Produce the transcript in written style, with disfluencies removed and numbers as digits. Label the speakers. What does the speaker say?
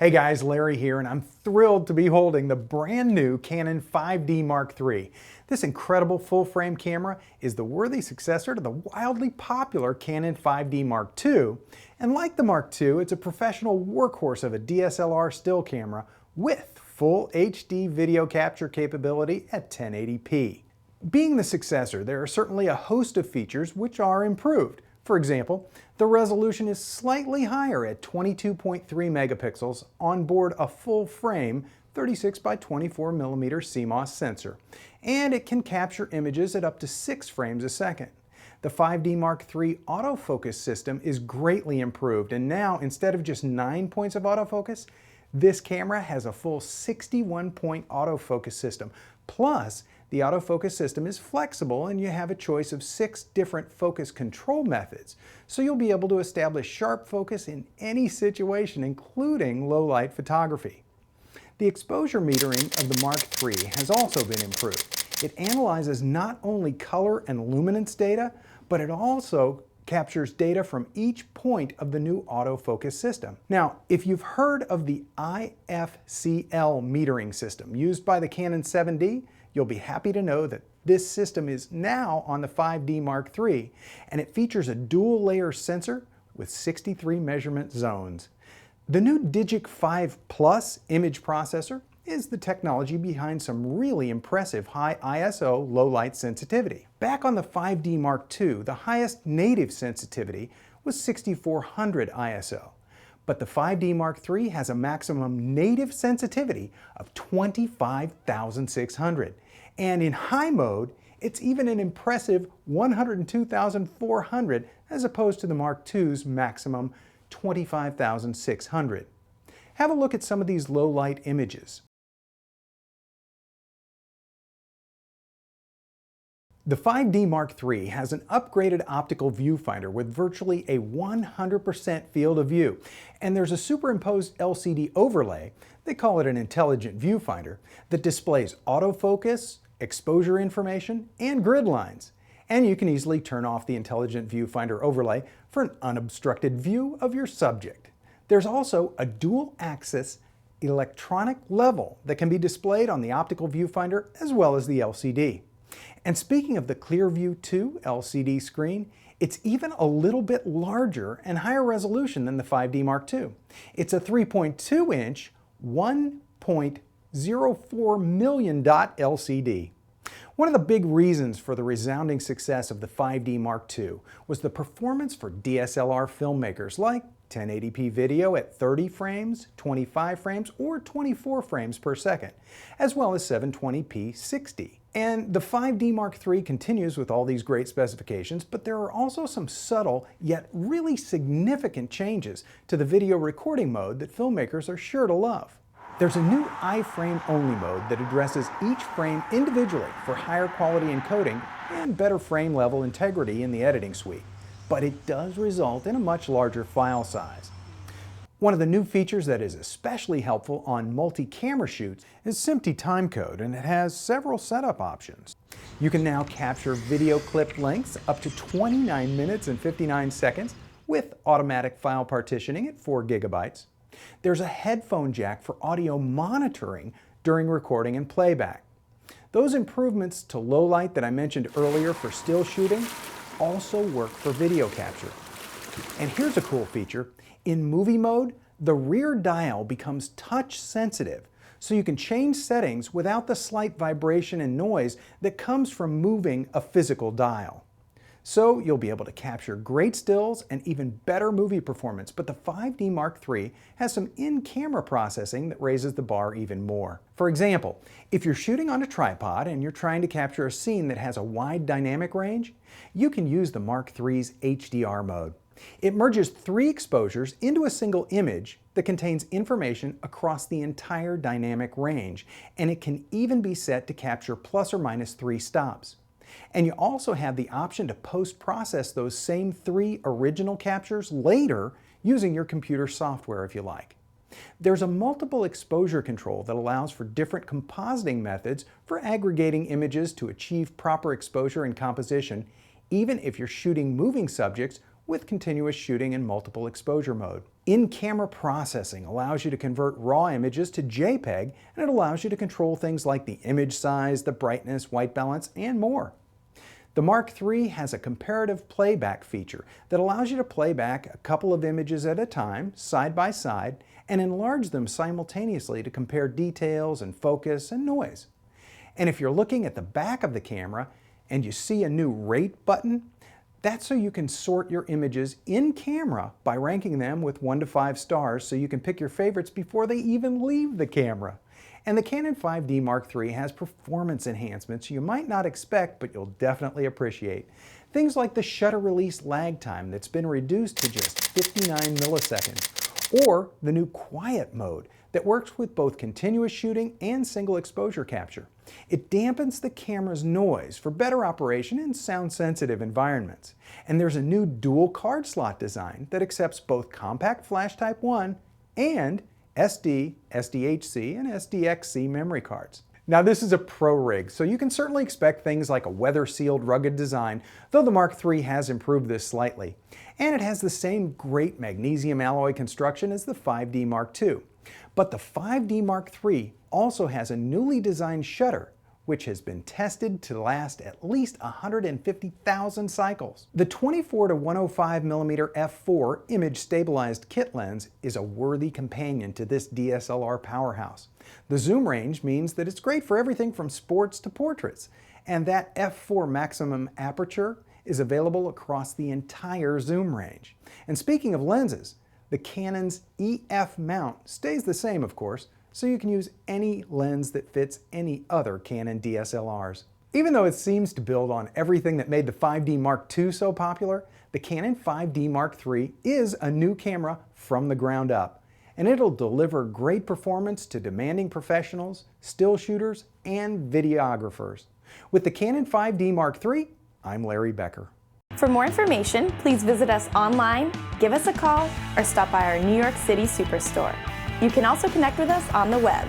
Speaker 1: Hey guys, Larry here, and I'm thrilled to be holding the brand new Canon 5D Mark III. This incredible full-frame camera is the worthy successor to the wildly popular Canon 5D Mark II, and like the Mark II, it's a professional workhorse of a DSLR still camera with full HD video capture capability at 1080p. Being the successor, there are certainly a host of features which are improved. For example, the resolution is slightly higher at 22.3 megapixels on board a full-frame 36 by 24 mm CMOS sensor, and it can capture images at up to 6 frames a second. The 5D Mark III autofocus system is greatly improved, and now instead of just 9 points of autofocus, this camera has a full 61-point autofocus system. Plus, the autofocus system is flexible and you have a choice of 6 different focus control methods. So you'll be able to establish sharp focus in any situation, including low light photography. The exposure metering of the Mark III has also been improved. It analyzes not only color and luminance data, but it also captures data from each point of the new autofocus system. Now, if you've heard of the IFCL metering system used by the Canon 7D, you'll be happy to know that this system is now on the 5D Mark III, and it features a dual-layer sensor with 63 measurement zones. The new Digic 5 Plus image processor is the technology behind some really impressive high ISO low-light sensitivity. Back on the 5D Mark II, the highest native sensitivity was 6400 ISO. But the 5D Mark III has a maximum native sensitivity of 25,600. And in high mode, it's even an impressive 102,400 as opposed to the Mark II's maximum 25,600. Have a look at some of these low-light images. The 5D Mark III has an upgraded optical viewfinder with virtually a 100% field of view, and there's a superimposed LCD overlay, they call it an intelligent viewfinder, that displays autofocus, exposure information, and grid lines. And you can easily turn off the intelligent viewfinder overlay for an unobstructed view of your subject. There's also a dual-axis electronic level that can be displayed on the optical viewfinder as well as the LCD. And speaking of the ClearView 2 LCD screen, it's even a little bit larger and higher resolution than the 5D Mark II. It's a 3.2-inch, 1.04 million dot LCD. One of the big reasons for the resounding success of the 5D Mark II was the performance for DSLR filmmakers like 1080p video at 30 frames, 25 frames, or 24 frames per second, as well as 720p 60. And the 5D Mark III continues with all these great specifications, but there are also some subtle yet really significant changes to the video recording mode that filmmakers are sure to love. There's a new iframe-only mode that addresses each frame individually for higher quality encoding and better frame level integrity in the editing suite, but it does result in a much larger file size. One of the new features that is especially helpful on multi-camera shoots is SMPTE timecode, and it has several setup options. You can now capture video clip lengths up to 29 minutes and 59 seconds with automatic file partitioning at 4 gigabytes. There's a headphone jack for audio monitoring during recording and playback. Those improvements to low light that I mentioned earlier for still shooting also work for video capture. And here's a cool feature. In movie mode, the rear dial becomes touch sensitive, so you can change settings without the slight vibration and noise that comes from moving a physical dial. So you'll be able to capture great stills and even better movie performance, but the 5D Mark III has some in-camera processing that raises the bar even more. For example, if you're shooting on a tripod and you're trying to capture a scene that has a wide dynamic range, you can use the Mark III's HDR mode. It merges 3 exposures into a single image that contains information across the entire dynamic range, and it can even be set to capture plus or minus 3 stops. And you also have the option to post-process those same 3 original captures later using your computer software if you like. There's a multiple exposure control that allows for different compositing methods for aggregating images to achieve proper exposure and composition, even if you're shooting moving subjects with continuous shooting in multiple exposure mode. In-camera processing allows you to convert raw images to JPEG, and it allows you to control things like the image size, the brightness, white balance, and more. The Mark III has a comparative playback feature that allows you to play back a couple of images at a time, side by side, and enlarge them simultaneously to compare details and focus and noise. And if you're looking at the back of the camera and you see a new rate button, that's so you can sort your images in camera by ranking them with 1 to 5 stars so you can pick your favorites before they even leave the camera. And the Canon 5D Mark III has performance enhancements you might not expect, but you'll definitely appreciate. Things like the shutter release lag time that's been reduced to just 59 milliseconds, or the new quiet mode that works with both continuous shooting and single exposure capture. It dampens the camera's noise for better operation in sound-sensitive environments. And there's a new dual card slot design that accepts both compact flash type 1 and SD, SDHC, and SDXC memory cards. Now this is a pro rig, so you can certainly expect things like a weather-sealed rugged design, though the Mark III has improved this slightly. And it has the same great magnesium alloy construction as the 5D Mark II. But the 5D Mark III also has a newly designed shutter, which has been tested to last at least 150,000 cycles. The 24 to 105 mm f4 image stabilized kit lens is a worthy companion to this DSLR powerhouse. The zoom range means that it's great for everything from sports to portraits, and that f4 maximum aperture is available across the entire zoom range. And speaking of lenses, the Canon's EF mount stays the same, of course, so you can use any lens that fits any other Canon DSLRs. Even though it seems to build on everything that made the 5D Mark II so popular, the Canon 5D Mark III is a new camera from the ground up, and it'll deliver great performance to demanding professionals, still shooters, and videographers. With the Canon 5D Mark III, I'm Larry Becker.
Speaker 2: For more information, please visit us online, give us a call, or stop by our New York City Superstore. You can also connect with us on the web.